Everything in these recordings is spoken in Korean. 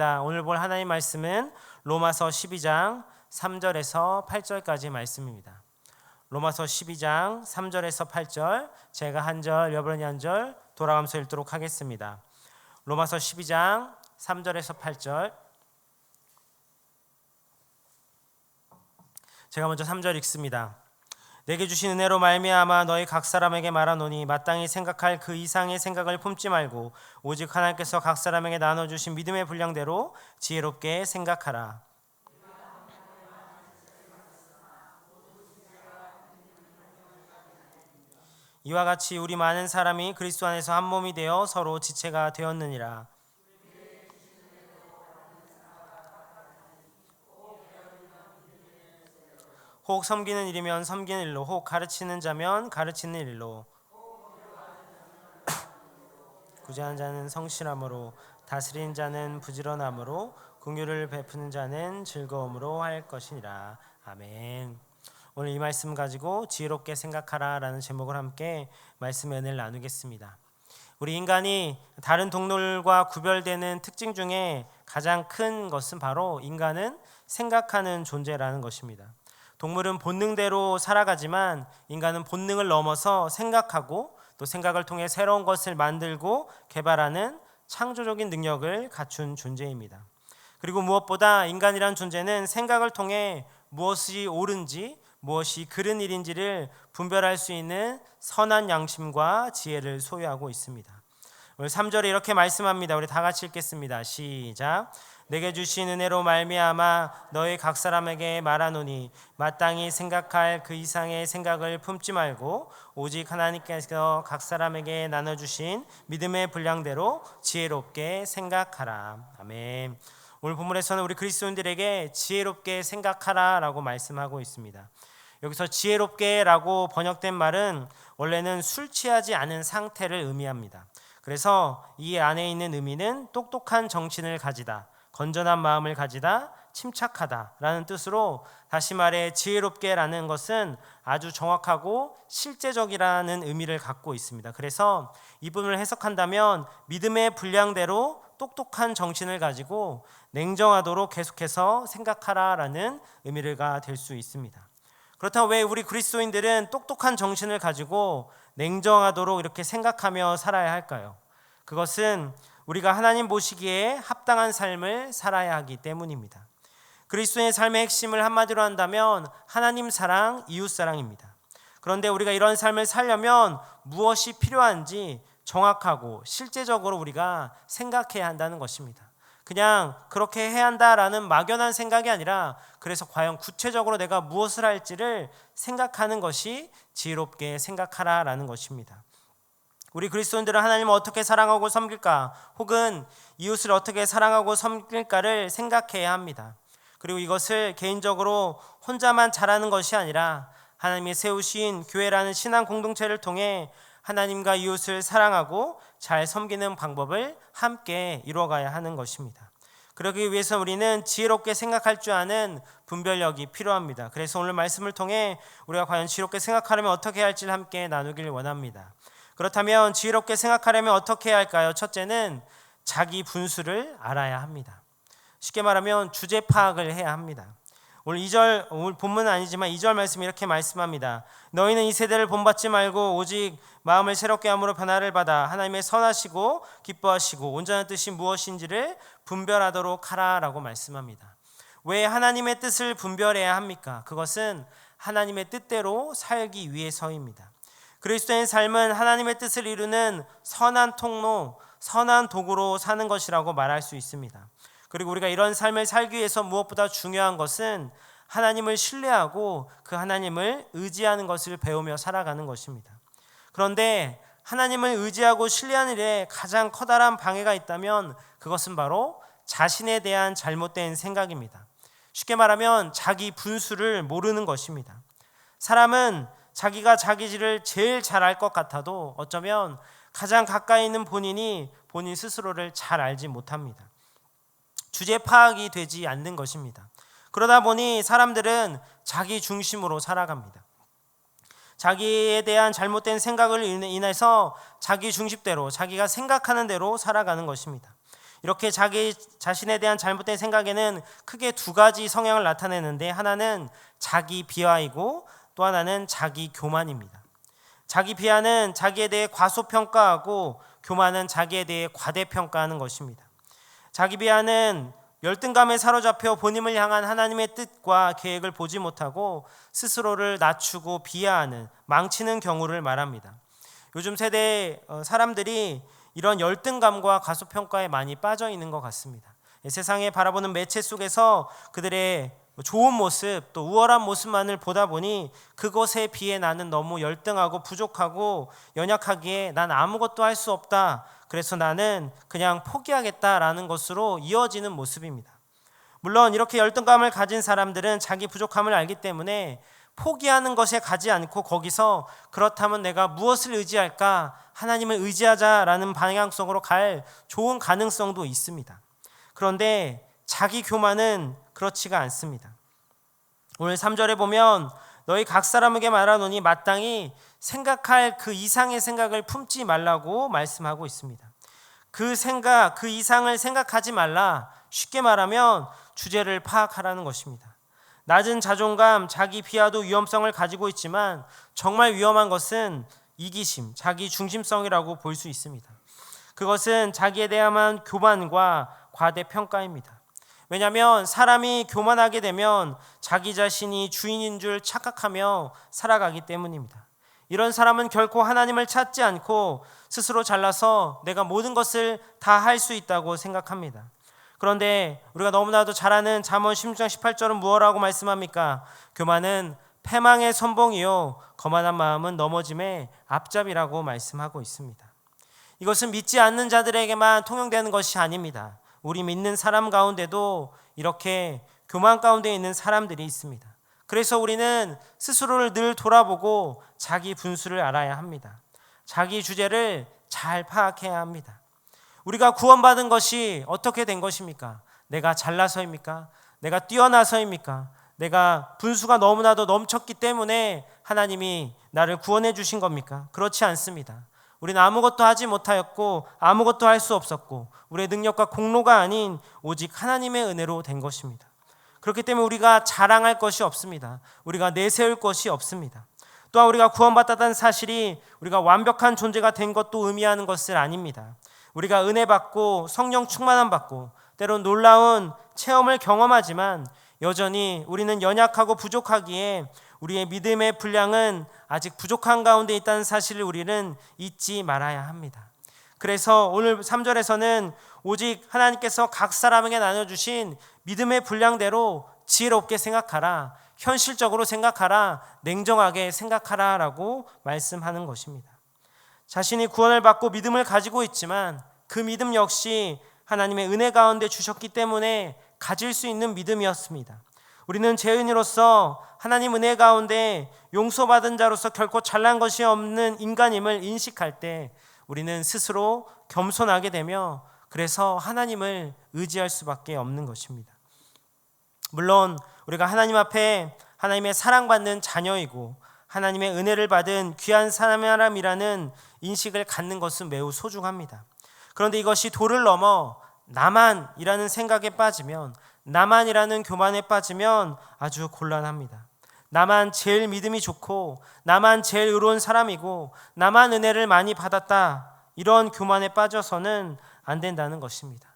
오늘 볼 하나님 말씀은 로마서 12장 3절에서 8절까지 말씀입니다. 로마서 12장 3절에서 8절, 제가 한 절, 여러분이 한 절 돌아가면서 읽도록 하겠습니다. 로마서 12장 3절에서 8절, 제가 먼저 3절 읽습니다. 내게 주신 은혜로 말미암아 너희 각 사람에게 말하노니 마땅히 생각할 그 이상의 생각을 품지 말고 오직 하나님께서 각 사람에게 나눠주신 믿음의 분량대로 지혜롭게 생각하라. 이와 같이 우리 많은 사람이 그리스도 안에서 한 몸이 되어 서로 지체가 되었느니라. 혹 섬기는 일이면 섬기는 일로, 혹 가르치는 자면 가르치는 일로, 구제하는 자는 성실함으로, 다스리는 자는 부지런함으로, 긍휼을 베푸는 자는 즐거움으로 할 것이니라. 아멘. 오늘 이 말씀 가지고 지혜롭게 생각하라 라는 제목을 함께 말씀의 은혜를 나누겠습니다. 우리 인간이 다른 동물과 구별되는 특징 중에 가장 큰 것은 바로 인간은 생각하는 존재라는 것입니다. 동물은 본능대로 살아가지만 인간은 본능을 넘어서 생각하고 또 생각을 통해 새로운 것을 만들고 개발하는 창조적인 능력을 갖춘 존재입니다. 그리고 무엇보다 인간이란 존재는 생각을 통해 무엇이 옳은지 무엇이 그른 일인지를 분별할 수 있는 선한 양심과 지혜를 소유하고 있습니다. 오늘 3절에 이렇게 말씀합니다. 우리 다 같이 읽겠습니다. 시작. 내게 주신 은혜로 말미암아 너희 각 사람에게 말하노니 마땅히 생각할 그 이상의 생각을 품지 말고 오직 하나님께서 각 사람에게 나눠주신 믿음의 분량대로 지혜롭게 생각하라. 아멘. 오늘 본문에서는 우리 그리스도인들에게 지혜롭게 생각하라 라고 말씀하고 있습니다. 여기서 지혜롭게 라고 번역된 말은 원래는 술 취하지 않은 상태를 의미합니다. 그래서 이 안에 있는 의미는 똑똑한 정신을 가지다, 건전한 마음을 가지다, 침착하다 라는 뜻으로, 다시 말해 지혜롭게 라는 것은 아주 정확하고 실제적이라는 의미를 갖고 있습니다. 그래서 이 부분을 해석한다면 믿음의 분량대로 똑똑한 정신을 가지고 냉정하도록 계속해서 생각하라 라는 의미가 될 수 있습니다. 그렇다면 왜 우리 그리스도인들은 똑똑한 정신을 가지고 냉정하도록 이렇게 생각하며 살아야 할까요? 그것은 우리가 하나님 보시기에 합당한 삶을 살아야 하기 때문입니다. 그리스도의 삶의 핵심을 한마디로 한다면 하나님 사랑, 이웃 사랑입니다. 그런데 우리가 이런 삶을 살려면 무엇이 필요한지 정확하고 실제적으로 우리가 생각해야 한다는 것입니다. 그냥 그렇게 해야 한다라는 막연한 생각이 아니라, 그래서 과연 구체적으로 내가 무엇을 할지를 생각하는 것이 지혜롭게 생각하라라는 것입니다. 우리 그리스도인들은 하나님을 어떻게 사랑하고 섬길까, 혹은 이웃을 어떻게 사랑하고 섬길까를 생각해야 합니다. 그리고 이것을 개인적으로 혼자만 잘하는 것이 아니라 하나님이 세우신 교회라는 신앙 공동체를 통해 하나님과 이웃을 사랑하고 잘 섬기는 방법을 함께 이루어가야 하는 것입니다. 그러기 위해서 우리는 지혜롭게 생각할 줄 아는 분별력이 필요합니다. 그래서 오늘 말씀을 통해 우리가 과연 지혜롭게 생각하려면 어떻게 할지를 함께 나누길 원합니다. 그렇다면 지혜롭게 생각하려면 어떻게 해야 할까요? 첫째는 자기 분수를 알아야 합니다. 쉽게 말하면 주제 파악을 해야 합니다. 오늘 본문은 아니지만 2절 말씀이 이렇게 말씀합니다. 너희는 이 세대를 본받지 말고 오직 마음을 새롭게 함으로 변화를 받아 하나님의 선하시고 기뻐하시고 온전한 뜻이 무엇인지를 분별하도록 하라라고 말씀합니다. 왜 하나님의 뜻을 분별해야 합니까? 그것은 하나님의 뜻대로 살기 위해서입니다. 그리스도의 삶은 하나님의 뜻을 이루는 선한 통로, 선한 도구로 사는 것이라고 말할 수 있습니다. 그리고 우리가 이런 삶을 살기 위해서 무엇보다 중요한 것은 하나님을 신뢰하고 그 하나님을 의지하는 것을 배우며 살아가는 것입니다. 그런데 하나님을 의지하고 신뢰하는 일에 가장 커다란 방해가 있다면 그것은 바로 자신에 대한 잘못된 생각입니다. 쉽게 말하면 자기 분수를 모르는 것입니다. 사람은 자기가 자기 일을 제일 잘 알 것 같아도 어쩌면 가장 가까이 있는 본인이 본인 스스로를 잘 알지 못합니다. 주제 파악이 되지 않는 것입니다. 그러다 보니 사람들은 자기 중심으로 살아갑니다. 자기에 대한 잘못된 생각을 인해서 자기 중심대로, 자기가 생각하는 대로 살아가는 것입니다. 이렇게 자기 자신에 대한 잘못된 생각에는 크게 두 가지 성향을 나타내는데, 하나는 자기 비하이고 또 하나는 자기 교만입니다. 자기 비하는 자기에 대해 과소평가하고, 교만은 자기에 대해 과대평가하는 것입니다. 자기 비하는 열등감에 사로잡혀 본인을 향한 하나님의 뜻과 계획을 보지 못하고 스스로를 낮추고 비하하는, 망치는 경우를 말합니다. 요즘 세대 사람들이 이런 열등감과 과소평가에 많이 빠져 있는 것 같습니다. 세상에 바라보는 매체 속에서 그들의 좋은 모습, 또 우월한 모습만을 보다 보니 그것에 비해 나는 너무 열등하고 부족하고 연약하기에 난 아무것도 할 수 없다, 그래서 나는 그냥 포기하겠다라는 것으로 이어지는 모습입니다. 물론 이렇게 열등감을 가진 사람들은 자기 부족함을 알기 때문에 포기하는 것에 가지 않고, 거기서 그렇다면 내가 무엇을 의지할까? 하나님을 의지하자라는 방향성으로 갈 좋은 가능성도 있습니다. 그런데 자기 교만은 그렇지가 않습니다. 오늘 3절에 보면 너희 각 사람에게 말하노니 마땅히 생각할 그 이상의 생각을 품지 말라고 말씀하고 있습니다. 그 생각, 그 이상을 생각하지 말라. 쉽게 말하면 주제를 파악하라는 것입니다. 낮은 자존감, 자기 비하도 위험성을 가지고 있지만 정말 위험한 것은 이기심, 자기 중심성이라고 볼 수 있습니다. 그것은 자기에 대한 교만과 과대평가입니다. 왜냐하면 사람이 교만하게 되면 자기 자신이 주인인 줄 착각하며 살아가기 때문입니다. 이런 사람은 결코 하나님을 찾지 않고 스스로 잘나서 내가 모든 것을 다 할 수 있다고 생각합니다. 그런데 우리가 너무나도 잘 아는 잠언 16장 18절은 무엇라고 말씀합니까? 교만은 패망의 선봉이요 거만한 마음은 넘어짐의 앞잡이라고 말씀하고 있습니다. 이것은 믿지 않는 자들에게만 통용되는 것이 아닙니다. 우리 믿는 사람 가운데도 이렇게 교만 가운데 있는 사람들이 있습니다. 그래서 우리는 스스로를 늘 돌아보고 자기 분수를 알아야 합니다. 자기 주제를 잘 파악해야 합니다. 우리가 구원받은 것이 어떻게 된 것입니까? 내가 잘나서입니까? 내가 뛰어나서입니까? 내가 분수가 너무나도 넘쳤기 때문에 하나님이 나를 구원해 주신 겁니까? 그렇지 않습니다. 우리는 아무것도 하지 못하였고 아무것도 할 수 없었고 우리의 능력과 공로가 아닌 오직 하나님의 은혜로 된 것입니다. 그렇기 때문에 우리가 자랑할 것이 없습니다. 우리가 내세울 것이 없습니다. 또한 우리가 구원받았다는 사실이 우리가 완벽한 존재가 된 것도 의미하는 것은 아닙니다. 우리가 은혜 받고 성령 충만함 받고 때론 놀라운 체험을 경험하지만 여전히 우리는 연약하고 부족하기에 우리의 믿음의 분량은 아직 부족한 가운데 있다는 사실을 우리는 잊지 말아야 합니다. 그래서 오늘 3절에서는 오직 하나님께서 각 사람에게 나눠주신 믿음의 분량대로 지혜롭게 생각하라, 현실적으로 생각하라, 냉정하게 생각하라 라고 말씀하는 것입니다. 자신이 구원을 받고 믿음을 가지고 있지만 그 믿음 역시 하나님의 은혜 가운데 주셨기 때문에 가질 수 있는 믿음이었습니다. 우리는 죄인으로서 하나님 은혜 가운데 용서받은 자로서 결코 잘난 것이 없는 인간임을 인식할 때 우리는 스스로 겸손하게 되며 그래서 하나님을 의지할 수밖에 없는 것입니다. 물론 우리가 하나님 앞에 하나님의 사랑받는 자녀이고 하나님의 은혜를 받은 귀한 사람이라는 인식을 갖는 것은 매우 소중합니다. 그런데 이것이 도를 넘어 나만이라는 생각에 빠지면, 나만이라는 교만에 빠지면 아주 곤란합니다. 나만 제일 믿음이 좋고 나만 제일 의로운 사람이고 나만 은혜를 많이 받았다, 이런 교만에 빠져서는 안 된다는 것입니다.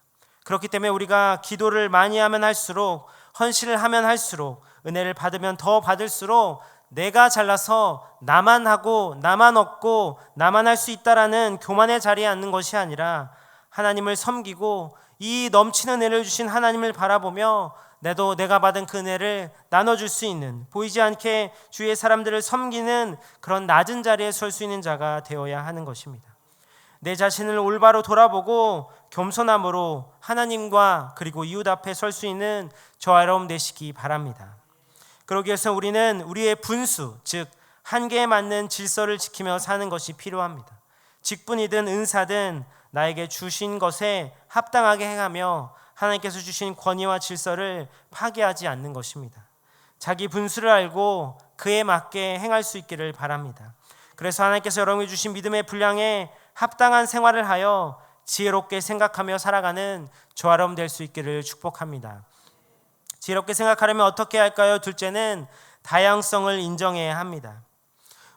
그렇기 때문에 우리가 기도를 많이 하면 할수록, 헌신을 하면 할수록, 은혜를 받으면 더 받을수록 내가 잘나서 나만 하고 나만 얻고 나만 할 수 있다라는 교만의 자리에 앉는 것이 아니라 하나님을 섬기고 이 넘치는 은혜를 주신 하나님을 바라보며 나도 내가 받은 그 은혜를 나눠줄 수 있는, 보이지 않게 주위의 사람들을 섬기는 그런 낮은 자리에 설 수 있는 자가 되어야 하는 것입니다. 내 자신을 올바로 돌아보고 겸손함으로 하나님과 그리고 이웃 앞에 설 수 있는 저와 여러분 되시기 바랍니다. 그러기 위해서 우리는 우리의 분수, 즉 한계에 맞는 질서를 지키며 사는 것이 필요합니다. 직분이든 은사든 나에게 주신 것에 합당하게 행하며 하나님께서 주신 권위와 질서를 파괴하지 않는 것입니다. 자기 분수를 알고 그에 맞게 행할 수 있기를 바랍니다. 그래서 하나님께서 여러분이 주신 믿음의 분량에 합당한 생활을 하여 지혜롭게 생각하며 살아가는 저아름 될 수 있기를 축복합니다. 지혜롭게 생각하려면 어떻게 할까요? 둘째는 다양성을 인정해야 합니다.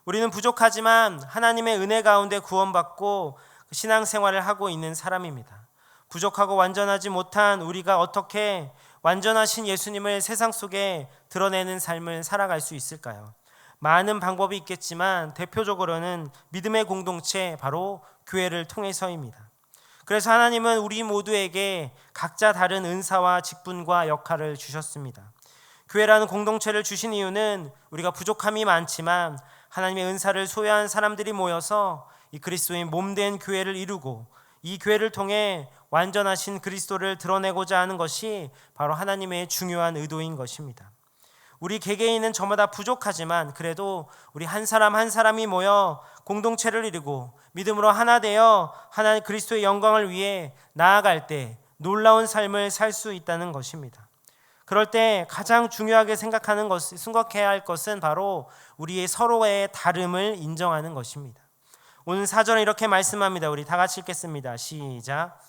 우리는 부족하지만 하나님의 은혜 가운데 구원받고 신앙생활을 하고 있는 사람입니다. 부족하고 완전하지 못한 우리가 어떻게 완전하신 예수님을 세상 속에 드러내는 삶을 살아갈 수 있을까요? 많은 방법이 있겠지만 대표적으로는 믿음의 공동체, 바로 교회를 통해서입니다. 그래서 하나님은 우리 모두에게 각자 다른 은사와 직분과 역할을 주셨습니다. 교회라는 공동체를 주신 이유는 우리가 부족함이 많지만 하나님의 은사를 소유한 사람들이 모여서 이 그리스도인 몸된 교회를 이루고 이 교회를 통해 완전하신 그리스도를 드러내고자 하는 것이 바로 하나님의 중요한 의도인 것입니다. 우리 개개인은 저마다 부족하지만 그래도 우리 한 사람 한 사람이 모여 공동체를 이루고 믿음으로 하나 되어 하나님 그리스도의 영광을 위해 나아갈 때 놀라운 삶을 살 수 있다는 것입니다. 그럴 때 가장 중요하게 생각해야 할 것은 바로 우리의 서로의 다름을 인정하는 것입니다. 오늘 사전에 이렇게 말씀합니다. 우리 다 같이 읽겠습니다. 시작.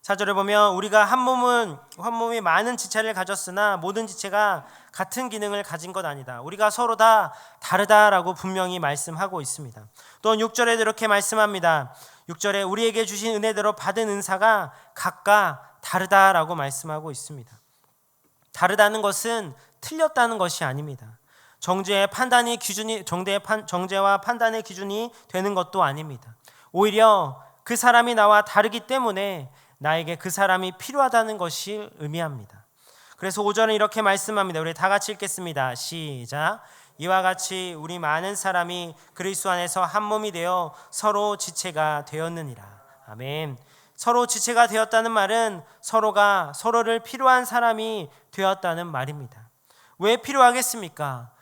4절에 보면 우리가 한 몸이 많은 지체를 가졌으나 모든 지체가 같은 기능을 가진 것 아니다. 우리가 서로 다 다르다라고 분명히 말씀하고 있습니다. 또 6절에도 이렇게 말씀합니다. 6절에 우리에게 주신 은혜대로 받은 은사가 각각 다르다라고 말씀하고 있습니다. 다르다는 것은 틀렸다는 것이 아닙니다. 정죄와 판단의 기준이 되는 것도 아닙니다. 오히려 그 사람이 나와 다르기 때문에 나에게 그 사람이 필요하다는 것이 의미합니다. 그래서 5절은 이렇게 말씀합니다. 우리 다 같이 읽겠습니다. 시작. 이와 같이 우리 많은 사람이 그리스도 안에서 한 몸이 되어 서로 지체가 되었느니라. 아멘. 서로 지체가 되었다는 말은 서로가 서로를 필요한 사람이 되었다는 말입니다. 왜 필요하겠습니까?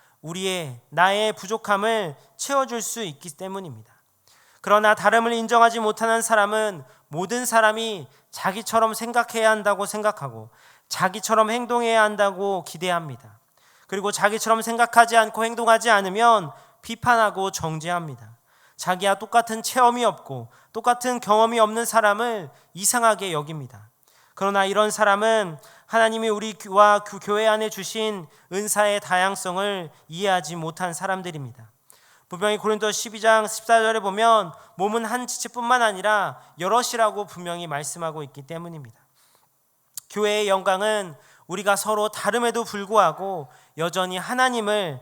나의 부족함을 채워줄 수 있기 때문입니다. 그러나 다름을 인정하지 못하는 사람은 모든 사람이 자기처럼 생각해야 한다고 생각하고 자기처럼 행동해야 한다고 기대합니다. 그리고 자기처럼 생각하지 않고 행동하지 않으면 비판하고 정죄합니다. 자기와 똑같은 체험이 없고 똑같은 경험이 없는 사람을 이상하게 여깁니다. 그러나 이런 사람은 하나님이 우리와 교회 안에 주신 은사의 다양성을 이해하지 못한 사람들입니다. 분명히 고린도 12장 14절에 보면 몸은 한 지체뿐만 아니라 여럿이라고 분명히 말씀하고 있기 때문입니다. 교회의 영광은 우리가 서로 다름에도 불구하고 여전히 하나님을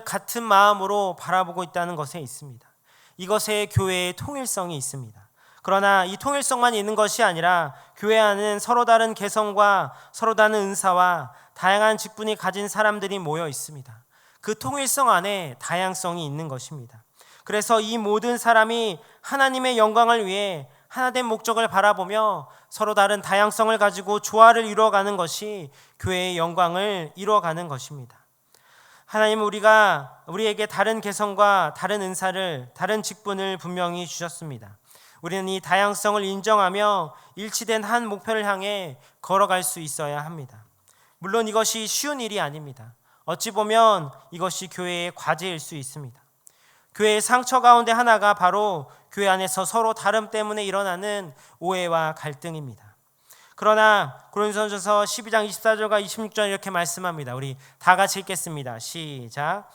같은 마음으로 바라보고 있다는 것에 있습니다. 이것에 교회의 통일성이 있습니다. 그러나 이 통일성만 있는 것이 아니라 교회 안은 서로 다른 개성과 서로 다른 은사와 다양한 직분이 가진 사람들이 모여 있습니다. 그 통일성 안에 다양성이 있는 것입니다. 그래서 이 모든 사람이 하나님의 영광을 위해 하나된 목적을 바라보며 서로 다른 다양성을 가지고 조화를 이루어가는 것이 교회의 영광을 이루어가는 것입니다. 하나님은 우리에게 다른 개성과 다른 은사를, 다른 직분을 분명히 주셨습니다. 우리는 이 다양성을 인정하며 일치된 한 목표를 향해 걸어갈 수 있어야 합니다. 물론 이것이 쉬운 일이 아닙니다. 어찌 보면 이것이 교회의 과제일 수 있습니다. 교회의 상처 가운데 하나가 바로 교회 안에서 서로 다름 때문에 일어나는 오해와 갈등입니다. 그러나 고린도전서 12장 24절과 26절 이렇게 말씀합니다. 우리 다 같이 읽겠습니다. 시작.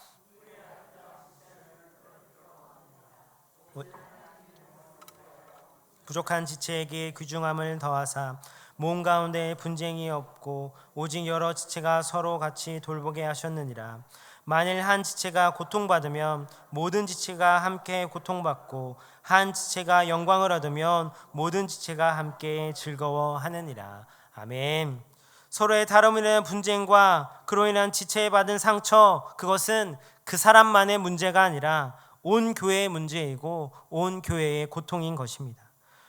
부족한 지체에게 귀중함을 더하사 몸 가운데 분쟁이 없고 오직 여러 지체가 서로 같이 돌보게 하셨느니라. 만일 한 지체가 고통받으면 모든 지체가 함께 고통받고 한 지체가 영광을 얻으면 모든 지체가 함께 즐거워하느니라. 아멘. 서로의 다름으로 인한 분쟁과 그로 인한 지체에 받은 상처, 그것은 그 사람만의 문제가 아니라 온 교회의 문제이고 온 교회의 고통인 것입니다.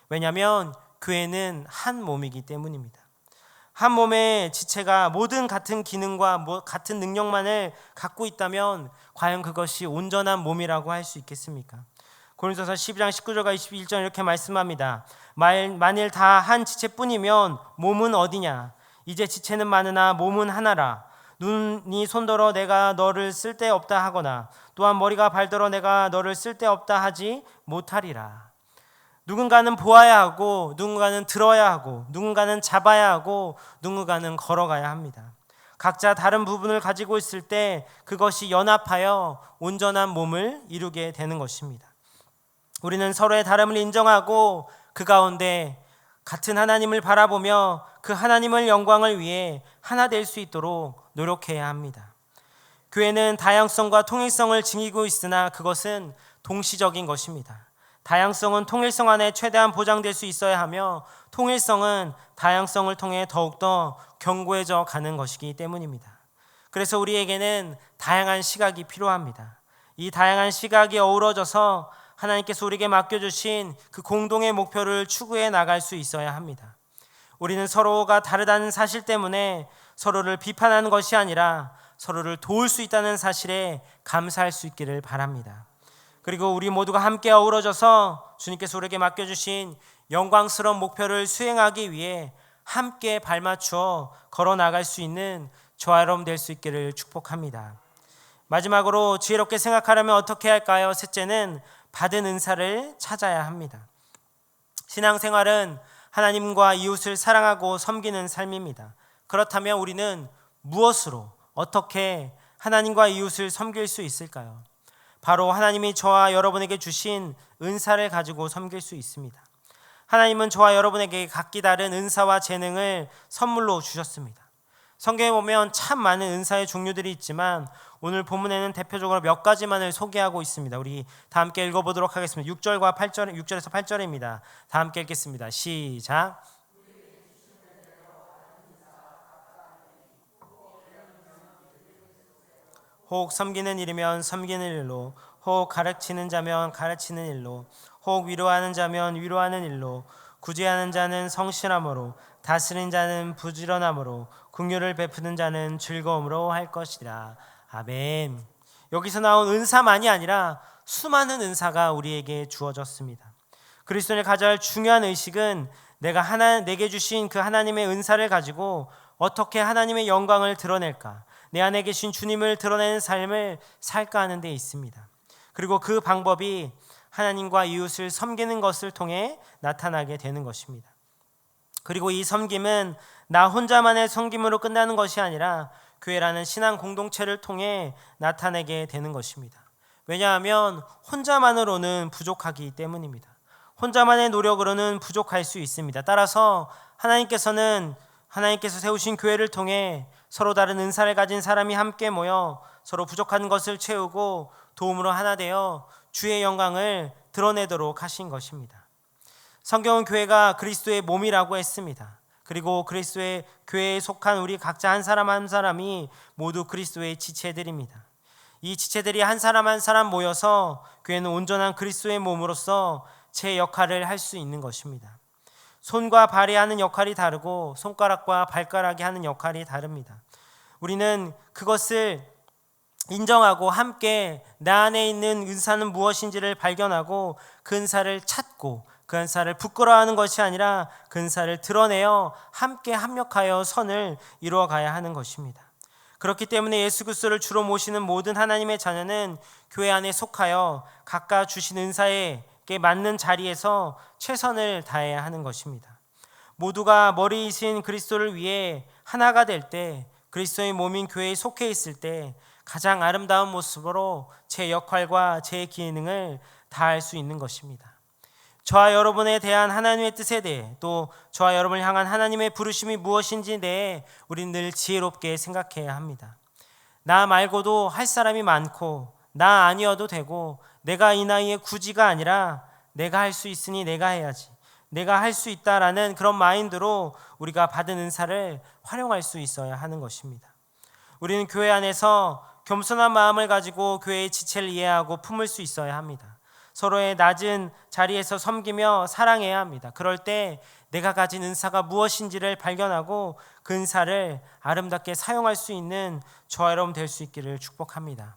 왜냐하면 교회는 한 몸이기 때문입니다. 한 몸의 지체가 모든 같은 기능과 같은 능력만을 갖고 있다면 과연 그것이 온전한 몸이라고 할 수 있겠습니까? 고린도서 12장 19절과 21절 이렇게 말씀합니다. 만일 다 한 지체뿐이면 몸은 어디냐? 이제 지체는 많으나 몸은 하나라. 눈이 손더러 내가 너를 쓸데없다 하거나 또한 머리가 발더러 내가 너를 쓸데없다 하지 못하리라. 누군가는 보아야 하고 누군가는 들어야 하고 누군가는 잡아야 하고 누군가는 걸어가야 합니다. 각자 다른 부분을 가지고 있을 때 그것이 연합하여 온전한 몸을 이루게 되는 것입니다. 우리는 서로의 다름을 인정하고 그 가운데 같은 하나님을 바라보며 그 하나님의 영광을 위해 하나 될 수 있도록 노력해야 합니다. 교회는 다양성과 통일성을 지니고 있으나 그것은 동시적인 것입니다. 다양성은 통일성 안에 최대한 보장될 수 있어야 하며 통일성은 다양성을 통해 더욱더 견고해져 가는 것이기 때문입니다. 그래서 우리에게는 다양한 시각이 필요합니다. 이 다양한 시각이 어우러져서 하나님께서 우리에게 맡겨주신 그 공동의 목표를 추구해 나갈 수 있어야 합니다. 우리는 서로가 다르다는 사실 때문에 서로를 비판하는 것이 아니라 서로를 도울 수 있다는 사실에 감사할 수 있기를 바랍니다. 그리고 우리 모두가 함께 어우러져서 주님께서 우리에게 맡겨주신 영광스러운 목표를 수행하기 위해 함께 발맞추어 걸어 나갈 수 있는 저와 여러분 될 수 있기를 축복합니다. 마지막으로 지혜롭게 생각하려면 어떻게 할까요? 셋째는 받은 은사를 찾아야 합니다. 신앙생활은 하나님과 이웃을 사랑하고 섬기는 삶입니다. 그렇다면 우리는 무엇으로 어떻게 하나님과 이웃을 섬길 수 있을까요? 바로 하나님이 저와 여러분에게 주신 은사를 가지고 섬길 수 있습니다. 하나님은 저와 여러분에게 각기 다른 은사와 재능을 선물로 주셨습니다. 성경에 보면 참 많은 은사의 종류들이 있지만 오늘 본문에는 대표적으로 몇 가지만을 소개하고 있습니다. 우리 다 함께 읽어보도록 하겠습니다. 6절에서 8절입니다. 다 함께 읽겠습니다. 시작. 혹 섬기는 일이면 섬기는 일로, 혹 가르치는 자면 가르치는 일로, 혹 위로하는 자면 위로하는 일로, 구제하는 자는 성실함으로, 다스리는 자는 부지런함으로, 긍휼을 베푸는 자는 즐거움으로 할 것이라. 아멘. 여기서 나온 은사만이 아니라 수많은 은사가 우리에게 주어졌습니다. 그리스도인의 가장 중요한 의식은 내게 주신 그 하나님의 은사를 가지고 어떻게 하나님의 영광을 드러낼까, 내 안에 계신 주님을 드러내는 삶을 살까 하는 데 있습니다. 그리고 그 방법이 하나님과 이웃을 섬기는 것을 통해 나타나게 되는 것입니다. 그리고 이 섬김은 나 혼자만의 섬김으로 끝나는 것이 아니라 교회라는 신앙 공동체를 통해 나타내게 되는 것입니다. 왜냐하면 혼자만으로는 부족하기 때문입니다. 혼자만의 노력으로는 부족할 수 있습니다. 따라서 하나님께서 세우신 교회를 통해 서로 다른 은사를 가진 사람이 함께 모여 서로 부족한 것을 채우고 도움으로 하나 되어 주의 영광을 드러내도록 하신 것입니다. 성경은 교회가 그리스도의 몸이라고 했습니다. 그리고 그리스도의 교회에 속한 우리 각자 한 사람 한 사람이 모두 그리스도의 지체들입니다. 이 지체들이 한 사람 모여서 교회는 온전한 그리스도의 몸으로서 제 역할을 할 수 있는 것입니다. 손과 발이 하는 역할이 다르고 손가락과 발가락이 하는 역할이 다릅니다. 우리는 그것을 인정하고 함께 나 안에 있는 은사는 무엇인지를 발견하고 그 은사를 찾고 그 은사를 부끄러워하는 것이 아니라 그 은사를 드러내어 함께 합력하여 선을 이루어가야 하는 것입니다. 그렇기 때문에 예수 그리스도를 주로 모시는 모든 하나님의 자녀는 교회 안에 속하여 각각 주신 은사에 맞는 자리에서 최선을 다해야 하는 것입니다. 모두가 머리이신 그리스도를 위해 하나가 될 때, 그리스도의 몸인 교회에 속해 있을 때 가장 아름다운 모습으로 제 역할과 제 기능을 다할 수 있는 것입니다. 저와 여러분에 대한 하나님의 뜻에 대해, 또 저와 여러분을 향한 하나님의 부르심이 무엇인지에 대해 우리는 늘 지혜롭게 생각해야 합니다. 나 말고도 할 사람이 많고 나 아니어도 되고 내가 이 나이에 굳이가 아니라 내가 할 수 있으니 내가 해야지, 내가 할 수 있다라는 그런 마인드로 우리가 받은 은사를 활용할 수 있어야 하는 것입니다. 우리는 교회 안에서 겸손한 마음을 가지고 교회의 지체를 이해하고 품을 수 있어야 합니다. 서로의 낮은 자리에서 섬기며 사랑해야 합니다. 그럴 때 내가 가진 은사가 무엇인지를 발견하고 그 은사를 아름답게 사용할 수 있는 저와 여러분 될 수 있기를 축복합니다.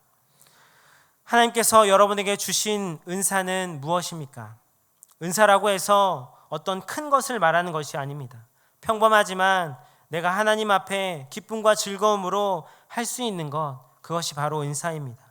하나님께서 여러분에게 주신 은사는 무엇입니까? 은사라고 해서 어떤 큰 것을 말하는 것이 아닙니다. 평범하지만 내가 하나님 앞에 기쁨과 즐거움으로 할 수 있는 것, 그것이 바로 은사입니다.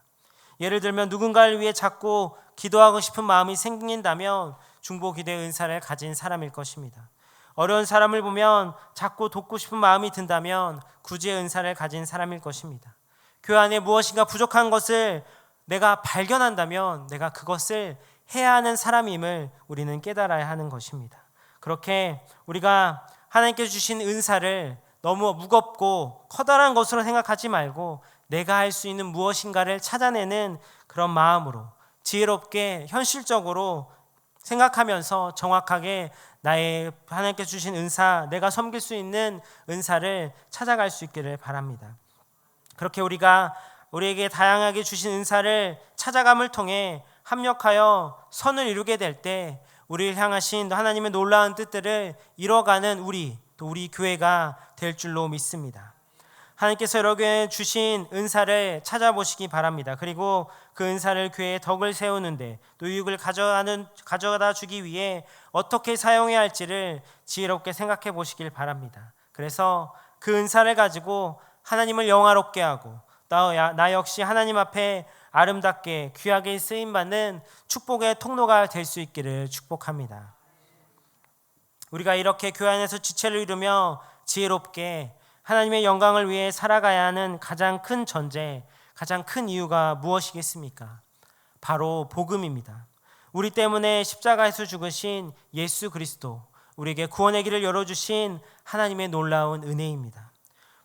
예를 들면 누군가를 위해 자꾸 기도하고 싶은 마음이 생긴다면 중보기도의 은사를 가진 사람일 것입니다. 어려운 사람을 보면 자꾸 돕고 싶은 마음이 든다면 구제의 은사를 가진 사람일 것입니다. 교회 안에 무엇인가 부족한 것을 내가 발견한다면 내가 그것을 해야 하는 사람임을 우리는 깨달아야 하는 것입니다. 그렇게 우리가 하나님께 주신 은사를 너무 무겁고 커다란 것으로 생각하지 말고 내가 할 수 있는 무엇인가를 찾아내는 그런 마음으로 지혜롭게 현실적으로 생각하면서 정확하게 나의 하나님께 주신 은사, 내가 섬길 수 있는 은사를 찾아갈 수 있기를 바랍니다. 그렇게 우리가 우리에게 다양하게 주신 은사를 찾아감을 통해 합력하여 선을 이루게 될 때 우리를 향하신 하나님의 놀라운 뜻들을 이뤄가는 또 우리 교회가 될 줄로 믿습니다. 하나님께서 여러분에게 주신 은사를 찾아보시기 바랍니다. 그리고 그 은사를 교회에 덕을 세우는데 또 유익을 가져다 주기 위해 어떻게 사용해야 할지를 지혜롭게 생각해 보시길 바랍니다. 그래서 그 은사를 가지고 하나님을 영화롭게 하고 나 역시 하나님 앞에 아름답게 귀하게 쓰임받는 축복의 통로가 될 수 있기를 축복합니다. 우리가 이렇게 교회 안에서 지체를 이루며 지혜롭게 하나님의 영광을 위해 살아가야 하는 가장 큰 전제, 가장 큰 이유가 무엇이겠습니까? 바로 복음입니다. 우리 때문에 십자가에서 죽으신 예수 그리스도, 우리에게 구원의 길을 열어주신 하나님의 놀라운 은혜입니다.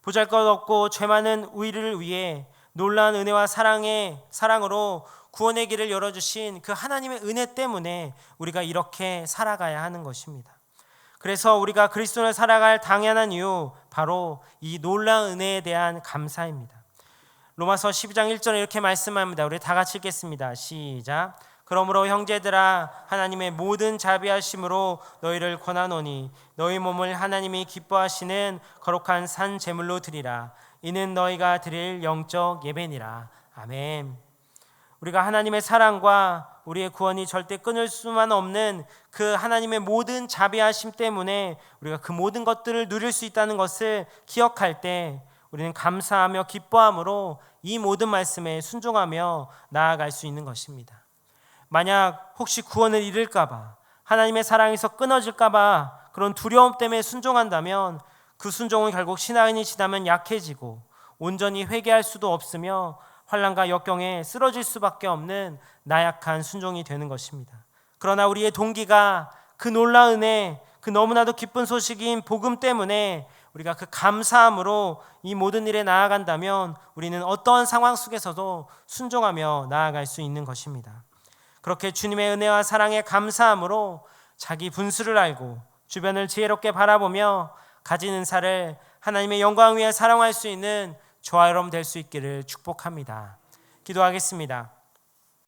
보잘것없고 죄 많은 우리를 위해 놀라운 은혜와 사랑으로 구원의 길을 열어주신 그 하나님의 은혜 때문에 우리가 이렇게 살아가야 하는 것입니다. 그래서 우리가 그리스도를 살아갈 당연한 이유, 바로 이 놀라운 은혜에 대한 감사입니다. 로마서 12장 1절에 이렇게 말씀합니다. 우리 다 같이 읽겠습니다. 시작. 그러므로 형제들아, 하나님의 모든 자비하심으로 너희를 권하노니 너희 몸을 하나님이 기뻐하시는 거룩한 산 제물로 드리라. 이는 너희가 드릴 영적 예배니라. 아멘. 우리가 하나님의 사랑과 우리의 구원이 절대 끊을 수만 없는 그 하나님의 모든 자비하심 때문에 우리가 그 모든 것들을 누릴 수 있다는 것을 기억할 때 우리는 감사하며 기뻐함으로 이 모든 말씀에 순종하며 나아갈 수 있는 것입니다. 만약 혹시 구원을 잃을까 봐, 하나님의 사랑에서 끊어질까 봐 그런 두려움 때문에 순종한다면 그 순종은 결국 시간이 지나면 약해지고 온전히 회개할 수도 없으며 환난과 역경에 쓰러질 수밖에 없는 나약한 순종이 되는 것입니다. 그러나 우리의 동기가 그 놀라운 은혜, 그 너무나도 기쁜 소식인 복음 때문에 우리가 그 감사함으로 이 모든 일에 나아간다면 우리는 어떠한 상황 속에서도 순종하며 나아갈 수 있는 것입니다. 그렇게 주님의 은혜와 사랑에 감사함으로 자기 분수를 알고 주변을 지혜롭게 바라보며 가진 은사를 하나님의 영광 위에 사용할 수 있는 저와 여러분 될 수 있기를 축복합니다. 기도하겠습니다.